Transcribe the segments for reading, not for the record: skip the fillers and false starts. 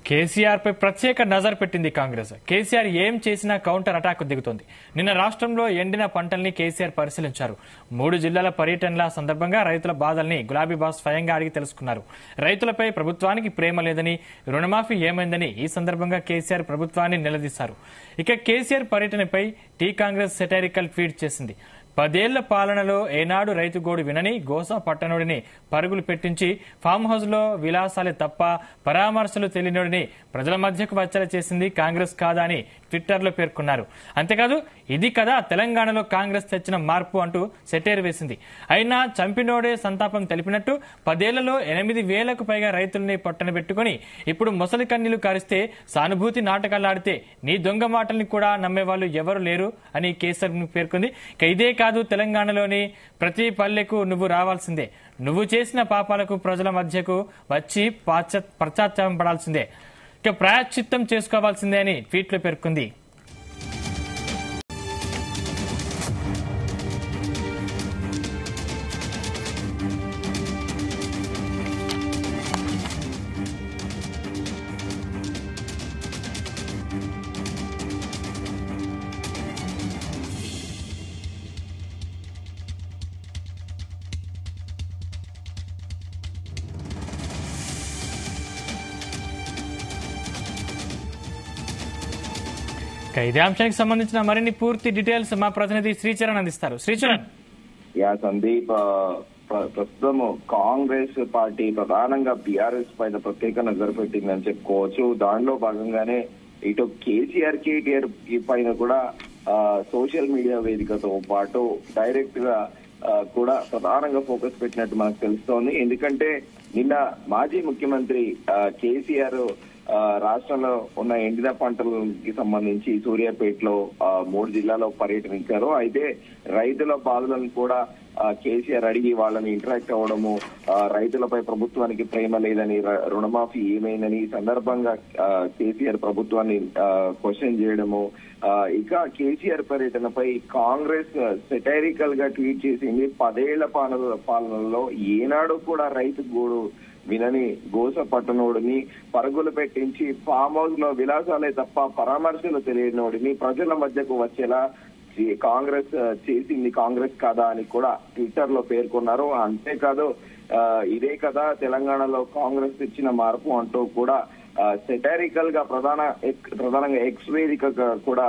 కేసీఆర్ పై ప్రత్యేక నజర్ పెట్టింది కాంగ్రెస్. కేసీఆర్ ఏం చేసినా కౌంటర్ అటాక్ దిగుతోంది. నిన్న రాష్ట్రంలో ఎండిన పంటల్ని కేసీఆర్ పరిశీలించారు. 3 జిల్లాల పర్యటనల సందర్భంగా రైతుల బాధల్ని గులాబీ బాస్ స్వయంగా అడిగి తెలుసుకున్నారు. రైతులపై ప్రభుత్వానికి ప్రేమ లేదని, రుణమాఫీ ఏమైందని ఈ సందర్భంగా కేసీఆర్ ప్రభుత్వాన్ని నిలదీశారు. ఇక కేసీఆర్ పర్యటనపై టీ కాంగ్రెస్ సెటైరికల్ ట్వీట్ చేసింది. 10 ఏళ్ల పాలనలో ఏనాడు రైతు గోడు వినని గోసా పట్టణుడిని పరుగులు పెట్టించి ఫామ్ హౌస్ లో విలాసాలే తప్ప పరామర్శలు తెలియనోడిని ప్రజల మధ్యకు వచ్చేలా చేసింది కాంగ్రెస్ కాదా అని ట్విట్టర్లో పేర్కొన్నారు. అంతేకాదు ఇది కదా తెలంగాణలో కాంగ్రెస్ తెచ్చిన మార్పు అంటూ సెటైర్ వేసింది. అయినా చంపినోడే సంతాపం తెలిపినట్టు 10 ఏళ్లలో 8,000కు పైగా రైతుల్ని పొట్టన పెట్టుకుని ఇప్పుడు మొసలి కన్నీళ్లు కారిస్తే సానుభూతి నాటకాలాడితే నీ దొంగ మాటల్ని కూడా నమ్మేవాళ్లు ఎవరు లేరు అని కేసీఆర్ పేర్కొంది. ఇదే కాదు తెలంగాణలోని ప్రతి పల్లెకు నువ్వు రావాల్సిందే, నువ్వు చేసిన పాపాలకు ప్రజల మధ్యకు వచ్చి పశ్చాత్తాపం పడాల్సిందే, ఇక ప్రాయశ్చిత్తం చేసుకోవాల్సిందే అని ట్వీట్లో పేర్కొంది. ఇదే అంశానికి సంబంధించిన మరిన్ని పూర్తి డీటెయిల్స్ మా ప్రతినిధి శ్రీచరణ్ అందిస్తారు. శ్రీచరణ్. సందీప్, ప్రస్తుతం కాంగ్రెస్ పార్టీ ప్రధానంగా బీఆర్ఎస్ పైన ప్రత్యేక నజరు పెట్టిందని చెప్పుకోవచ్చు. దానిలో భాగంగానే ఇటు కేసీఆర్ కేటీఆర్ పైన కూడా సోషల్ మీడియా వేదికతో పాటు డైరెక్ట్ గా కూడా ప్రధానంగా ఫోకస్ పెట్టినట్టు మనకు తెలుస్తోంది. ఎందుకంటే నిన్న మాజీ ముఖ్యమంత్రి కేసీఆర్ రాష్ట్రంలో ఉన్న ఎండిన పంటలకి సంబంధించి సూర్యాపేటలో 3 జిల్లాలో పర్యటించారు. అయితే రైతుల బాధలను కూడా కేసీఆర్ అడిగి వాళ్ళని ఇంటరాక్ట్ అవ్వడము, రైతులపై ప్రభుత్వానికి ప్రేమ లేదని, రుణమాఫీ ఏమైందని ఈ సందర్భంగా కేసీఆర్ ప్రభుత్వాన్ని క్వశ్చన్ చేయడము, ఇక కేసీఆర్ పర్యటనపై కాంగ్రెస్ సెటైరికల్ గా ట్వీట్ చేసింది. 10 ఏళ్ల పాలనలో ఏనాడు కూడా రైతు గోడు వినని గోస పట్టణోడిని పరుగులు పెట్టించి ఫామ్ హౌస్ లో విలాసాలే తప్ప పరామర్శలు తెలియనోడిని ప్రజల మధ్యకు వచ్చేలా కాంగ్రెస్ చేసింది కాంగ్రెస్ కాదా అని కూడా ట్విట్టర్ లో పేర్కొన్నారు. అంతేకాదు ఇదే కదా తెలంగాణలో కాంగ్రెస్ ఇచ్చిన మార్పు అంటూ కూడా సెటైరికల్ గా ప్రధానంగా ఎక్స్ వేదికగా కూడా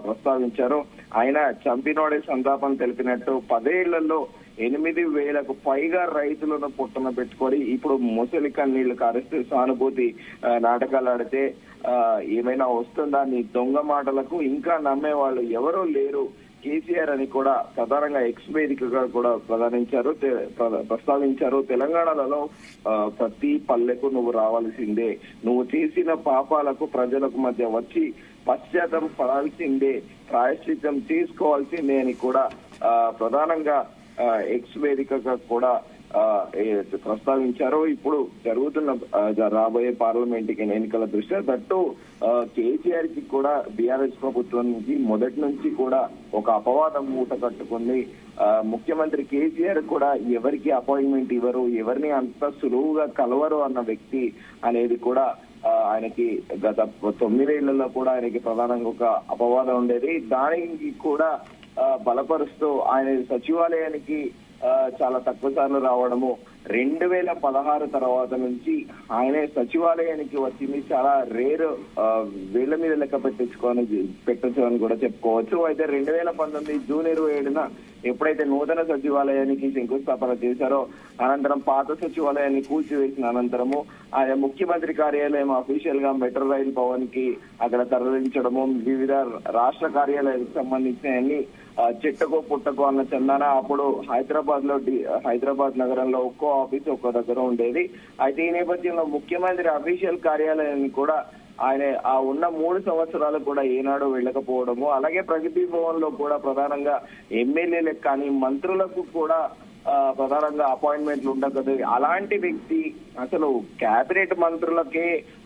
ప్రస్తావించారు. ఆయన చంపినోడే సంతాపం తెలిపినట్టు 10 ఏళ్లలో 8,000కు పైగా రైతులను పుట్టన పెట్టుకొని ఇప్పుడు ముసలి కన్నీళ్లు కారిస్తే సానుభూతి నాటకాలు ఆడితే ఏమైనా వస్తుందా, నీ దొంగ మాటలకు ఇంకా నమ్మే వాళ్ళు ఎవరూ లేరు కేసీఆర్ అని కూడా ప్రధానంగా ఎక్స్ వేదికగా కూడా ప్రస్తావించారు. తెలంగాణలో ప్రతి పల్లెకు నువ్వు రావాల్సిందే, నువ్వు చేసిన పాపాలకు ప్రజలకు మధ్య వచ్చి పశ్చాత్తాపం పడాల్సిందే, ప్రాయశ్చిత్తం చేసుకోవాల్సిందే అని కూడా ప్రధానంగా ఎక్స్ వేదికగా కూడా ప్రస్తావించారు. ఇప్పుడు జరుగుతున్న రాబోయే పార్లమెంట్ ఎన్నికల దృష్ట్యా దట్టు కేసీఆర్ కి కూడా బీఆర్ఎస్ ప్రభుత్వం నుంచి మొదటి నుంచి కూడా ఒక అపవాదం మూట కట్టుకుంది. ముఖ్యమంత్రి కేసీఆర్ కూడా ఎవరికి అపాయింట్మెంట్ ఇవ్వరు, ఎవరిని అంత సులువుగా కలవరు అన్న వ్యక్తి అనేది కూడా ఆయనకి గత 9 ఏళ్లలో కూడా ఆయనకి ప్రధానంగా ఒక అపవాదం ఉండేది. దానికి కూడా బలపరుస్తూ ఆయన సచివాలయానికి చాలా తక్కువ సార్లు రావడము, 2016 తర్వాత నుంచి ఆయనే సచివాలయానికి వచ్చింది చాలా రేర్, వేళ్ల మీద లెక్క పెట్టచ్చు అని కూడా చెప్పుకోవచ్చు. అయితే 2019 జూన్ 27న ఎప్పుడైతే నూతన సచివాలయానికి శంకుస్థాపన చేశారో అనంతరం పాత సచివాలయాన్ని కూల్చివేసిన అనంతరము ఆయన ముఖ్యమంత్రి కార్యాలయం అఫీషియల్ గా మెట్రో రైల్ భవన్ కి అక్కడ తరలించడము, వివిధ రాష్ట్ర కార్యాలయాలకు సంబంధించిన చెట్టకో పుట్టకో అన్న చందాన అప్పుడు హైదరాబాద్ నగరంలో ఒక్కో ఆఫీస్ ఒక్కో దగ్గర ఉండేది. అయితే ఈ నేపథ్యంలో ముఖ్యమంత్రి అఫీషియల్ కార్యాలయాన్ని కూడా ఆయన ఆ ఉన్న 3 సంవత్సరాలు కూడా ఏనాడు వెళ్ళకపోవడము, అలాగే ప్రగతి భవన్ లో కూడా ప్రధానంగా ఎమ్మెల్యేలకు కానీ మంత్రులకు కూడా ప్రధానంగా అపాయింట్మెంట్లు ఉండకదు. అలాంటి వ్యక్తి అసలు కేబినెట్ మంత్రులకి,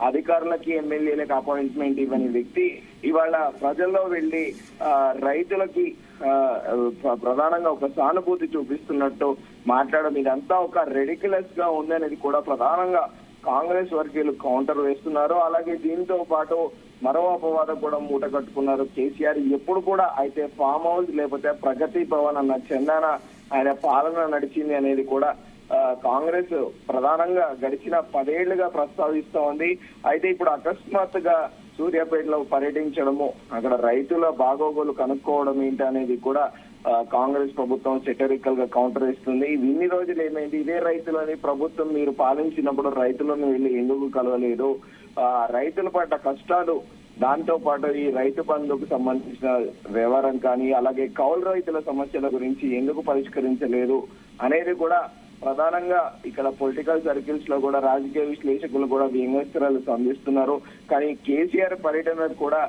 అధికారులకి, ఎమ్మెల్యేలకు అపాయింట్మెంట్ ఇవ్వని వ్యక్తి ఇవాళ ప్రజల్లో వెళ్లి రైతులకి ప్రధానంగా ఒక సానుభూతి చూపిస్తున్నట్టు మాట్లాడడం, ఇదంతా ఒక రెడిక్యులస్ గా ఉందనేది కూడా ప్రధానంగా కాంగ్రెస్ వర్గీయులు కౌంటర్ వేస్తున్నారు. అలాగే దీంతో పాటు మరో అపవాదం కూడా మూట కట్టుకున్నారు కేసీఆర్. ఎప్పుడు కూడా అయితే ఫామ్ హౌస్ లేకపోతే ప్రగతి భవన్ అన్న చందాన ఆయన పాలన నడిచింది అనేది కూడా కాంగ్రెస్ ప్రధానంగా గడిచిన 10 ఏళ్లుగా ప్రస్తావిస్తా ఉంది. అయితే ఇప్పుడు అకస్మాత్తుగా సూర్యాపేటలో పర్యటించడము, అక్కడ రైతుల బాగోగులు కనుక్కోవడం ఏంటి అనేది కూడా కాంగ్రెస్ ప్రభుత్వం సెటరికల్ గా కౌంటర్ ఇస్తుంది. ఇన్ని రోజులు ఏమైంది, ఇదే రైతులని ప్రభుత్వం మీరు పాలించినప్పుడు రైతులను వెళ్ళి ఎందుకు కలవలేదు, రైతుల పట్ల కష్టాలు, దాంతో పాటు ఈ రైతు బంధుకు సంబంధించిన వ్యవహారం కానీ అలాగే కౌలు రైతుల సమస్యల గురించి ఎందుకు పరిష్కరించలేదు అనేది కూడా ప్రధానంగా ఇక్కడ పొలిటికల్ సర్కిల్స్ లో కూడా రాజకీయ విశ్లేషకులు కూడా వ్యంగ్యాస్త్రాలు సంధిస్తున్నారు. కానీ కేసీఆర్ పర్యటన కూడా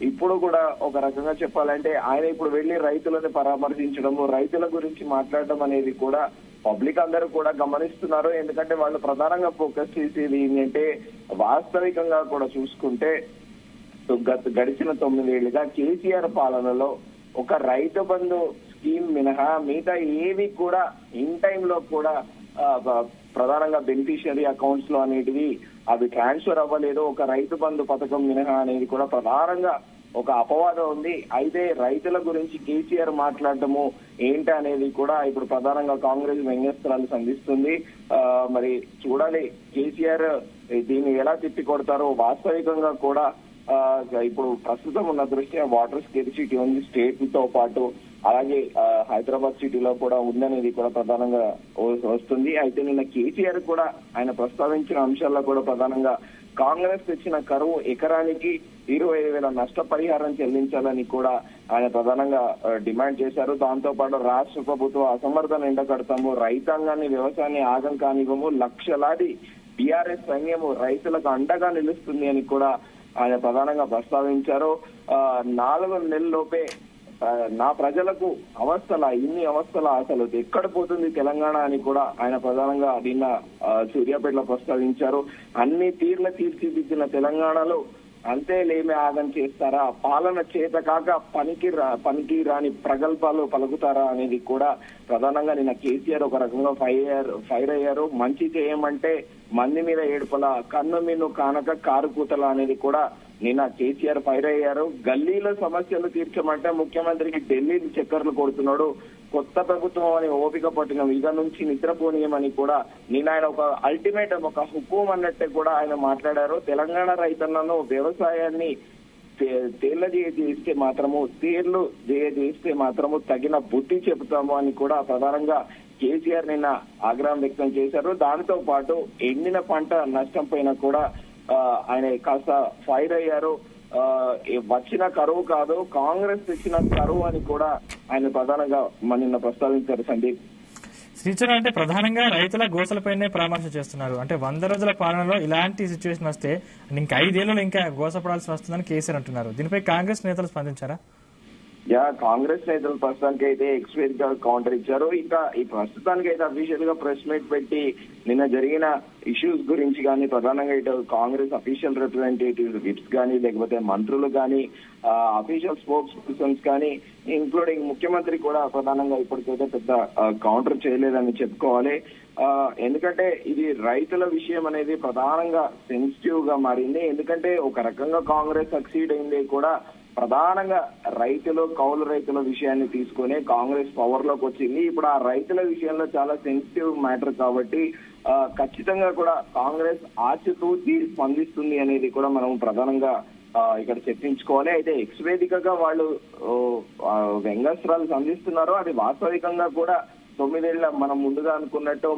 ఇప్పుడు కూడా ఒక రకంగా చెప్పాలంటే ఆయన ఇప్పుడు వెళ్లి రైతులను పరామర్శించడము, రైతుల గురించి మాట్లాడడం అనేది కూడా పబ్లిక్ అందరూ కూడా గమనిస్తున్నారు. ఎందుకంటే వాళ్ళు ప్రధానంగా ఫోకస్ చేసేది ఏంటంటే వాస్తవికంగా కూడా చూసుకుంటే గడిచిన 9 ఏళ్లుగా కేసీఆర్ పాలనలో ఒక రైతు బంధు స్కీమ్ మినహా మిగతా ఏవి కూడా ఇన్ టైమ్ లో కూడా ప్రధానంగా బెనిఫిషియరీ అకౌంట్స్ లో అనేటివి అవి ట్రాన్స్ఫర్ అవ్వలేదు. ఒక రైతు బంధు పథకం మినహా అనేది కూడా ప్రధానంగా ఒక అపవాదం ఉంది. అయితే రైతుల గురించి కేసీఆర్ మాట్లాడటము ఏంటి అనేది కూడా ఇప్పుడు ప్రధానంగా కాంగ్రెస్ వ్యంగ్యాస్త్రాలు సంధిస్తుంది. మరి చూడాలి కేసీఆర్ దీన్ని ఎలా తిప్పికొడతారో. వాస్తవికంగా కూడా ఇప్పుడు ప్రస్తుతం ఉన్న దృష్ట్యా వాటర్ స్కేర్సిటీ ఉంది స్టేట్ తో పాటు, అలాగే హైదరాబాద్ సిటీలో కూడా ఉందనేది కూడా ప్రధానంగా వస్తుంది. అయితే నిన్న కేసీఆర్ కూడా ఆయన ప్రస్తావించిన అంశాల్లో కూడా ప్రధానంగా కాంగ్రెస్ తెచ్చిన కరువు ఎకరానికి 25,000 నష్టపరిహారం చెల్లించాలని కూడా ఆయన ప్రధానంగా డిమాండ్ చేశారు. దాంతో పాటు రాష్ట్ర ప్రభుత్వం అసమర్థన ఎండకడతాము, రైతాంగాన్ని వ్యవసాయాన్ని ఆగం కానివ్వము, లక్షలాది టీఆర్ఎస్ సైన్యము రైతులకు అండగా నిలుస్తుంది అని కూడా ఆయన ప్రధానంగా ప్రస్తావించారు. 4 నెలల్లోపే నా ప్రజలకు ఇన్ని అవస్థల అసలు ఎక్కడ పోతుంది తెలంగాణ అని కూడా ఆయన ప్రధానంగా నిన్న సూర్యాపేటలో ప్రస్తావించారు. అన్ని తీర్చిదిద్దిన తెలంగాణలో అంతేలేమి ఆగం చేస్తారా, పాలన చేత కాక పనికి రాని ప్రగల్భాలు పలుకుతారా అనేది కూడా ప్రధానంగా నిన్న కేసీఆర్ ఒక రకంగా ఫైర్ అయ్యారు. మంచి చేయమంటే మంది మీద ఏడుపల, కన్ను మీను కానక కారు కూతల అనేది కూడా నిన్న కేసీఆర్ ఫైర్ అయ్యారు. గల్లీలో సమస్యలు తీర్చమంటే ముఖ్యమంత్రికి ఢిల్లీ చక్కర్లు కొడుతున్నాడు, కొత్త ప్రభుత్వం అని ఓపిక పట్టిన ఇక నుంచి నిద్రపోనీయమని కూడా నిన్న ఆయన ఒక అల్టిమేటం, ఒక హుకుం అన్నట్టే కూడా ఆయన మాట్లాడారు. తెలంగాణ రైతులను వ్యవసాయాన్ని తేళ్లు చేస్తే మాత్రము తగిన బుద్ధి చెబుతాము అని కూడా ప్రధానంగా కేసీఆర్ నిన్న ఆగ్రహం వ్యక్తం చేశారు. దాంతో పాటు ఎండిన పంట నష్టం పైన కూడా ఆయన కాస్త ఫైర్ అయ్యారు. వచ్చిన కరువు కాదు, కాంగ్రెస్ తెచ్చిన కరువు అని కూడా ఆయన ప్రధానంగా నిన్న ప్రస్తావించారు. సందీప్, శ్రీచర్ అంటే ప్రధానంగా రైతుల గోసలపైనే పరామర్శ చేస్తున్నారు. అంటే 100 రోజుల పాలనలో ఇలాంటి సిచ్యువేషన్ వస్తే ఇంకా 5 ఏళ్లలో ఇంకా గోసపడాల్సి వస్తుందని కేసీఆర్ అంటున్నారు. దీనిపై కాంగ్రెస్ నేతలు స్పందించారా? కాంగ్రెస్ నేతలు ప్రస్తుతానికి అయితే ఎక్స్పీరియన్స్ గా కౌంటర్ ఇచ్చారు. ఇంకా ఈ ప్రస్తుతానికి అయితే అఫీషియల్ గా ప్రెస్ మీట్ పెట్టి నిన్న జరిగిన ఇష్యూస్ గురించి కానీ ప్రధానంగా ఇటు కాంగ్రెస్ అఫీషియల్ రిప్రజెంటేటివ్స్ విప్స్ కానీ లేకపోతే మంత్రులు కానీ అఫీషియల్ స్పోక్స్ పర్సన్స్ కానీ ఇంక్లూడింగ్ ముఖ్యమంత్రి కూడా ప్రధానంగా ఇప్పటికైతే పెద్ద కౌంటర్ చేయలేదని చెప్పుకోవాలి. ఎందుకంటే ఇది రైతుల విషయం అనేది ప్రధానంగా సెన్సిటివ్ గా మారింది. ఎందుకంటే ఒక రకంగా కాంగ్రెస్ సక్సీడ్ అయింది కూడా ప్రధానంగా కౌలు రైతుల విషయాన్ని తీసుకుని కాంగ్రెస్ పవర్ లోకి వచ్చింది. ఇప్పుడు ఆ రైతుల విషయంలో చాలా సెన్సిటివ్ మ్యాటర్ కాబట్టి ఖచ్చితంగా కూడా కాంగ్రెస్ ఆచితూచి స్పందిస్తుంది అనేది కూడా మనం ప్రధానంగా ఇక్కడ చర్చించుకోవాలి. అయితే ఎక్స్ వేదికగా వాళ్ళు వ్యంగ్యాస్త్రాలు సంధిస్తున్నారు. అది వాస్తవికంగా కూడా 9 ఏళ్ల మనం ముందుగా అనుకున్నట్టు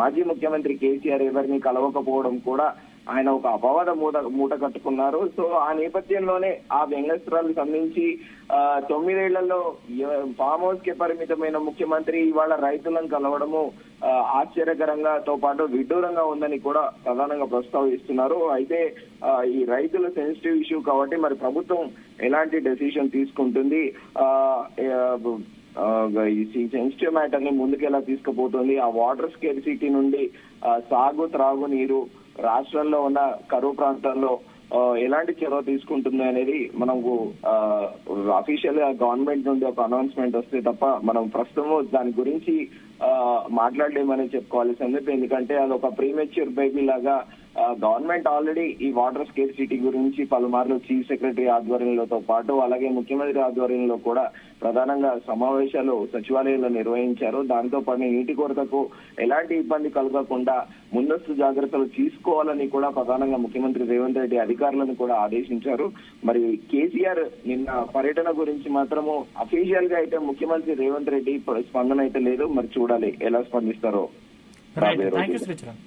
మాజీ ముఖ్యమంత్రి కేసీఆర్ ఎవరిని కలవకపోవడం కూడా ఆయన ఒక అపవాద మూట కట్టుకున్నారు. సో ఆ నేపథ్యంలోనే ఆ వ్యంగ్యాస్త్రాలు సంధించి 9 ఏళ్లలో ఫామ్ హౌస్ కి పరిమితమైన ముఖ్యమంత్రి ఇవాళ రైతులను కలవడము ఆశ్చర్యకరంగాతో పాటు విడ్డూరంగా ఉందని కూడా ప్రధానంగా ప్రస్తావిస్తున్నారు. అయితే ఈ రైతుల సెన్సిటివ్ ఇష్యూ కాబట్టి మరి ప్రభుత్వం ఎలాంటి డెసిషన్ తీసుకుంటుంది, ఈ సెన్సిటివ్ మ్యాటర్ ని ముందుకెలా తీసుకుపోతుంది, ఆ వాటర్ స్కేర్సిటీ నుండి సాగు త్రాగునీరు రాష్ట్రంలో ఉన్న కరువు ప్రాంతాల్లో ఎలాంటి చొరవ తీసుకుంటుంది అనేది మనకు అఫీషియల్ గా గవర్నమెంట్ నుండి ఒక అనౌన్స్మెంట్ వస్తే తప్ప మనం ప్రస్తుతం దాని గురించి మాట్లాడలేమని చెప్పుకోవాల్సి ఉంది. ఎందుకంటే అది ఒక ప్రీమెచ్యూర్ బేబీ లాగా గవర్నమెంట్ ఆల్రెడీ ఈ వాటర్ స్కేర్సిటీ గురించి పలుమార్లు చీఫ్ సెక్రటరీ ఆధ్వర్యంలోతో పాటు అలాగే ముఖ్యమంత్రి ఆధ్వర్యంలో కూడా ప్రధానంగా సమావేశాలు సచివాలయంలో నిర్వహించారు. దాంతో పాటు నీటి కొరతకు ఎలాంటి ఇబ్బంది కలగకుండా ముందస్తు జాగ్రత్తలు తీసుకోవాలని కూడా ప్రధానంగా ముఖ్యమంత్రి రేవంత్ రెడ్డి అధికారులను కూడా ఆదేశించారు. మరి కేసీఆర్ నిన్న పర్యటన గురించి మాత్రము అఫీషియల్ గా అయితే ముఖ్యమంత్రి రేవంత్ రెడ్డి స్పందన అయితే లేదు. మరి చూడాలి ఎలా స్పందిస్తారో. Thank you Sricharan.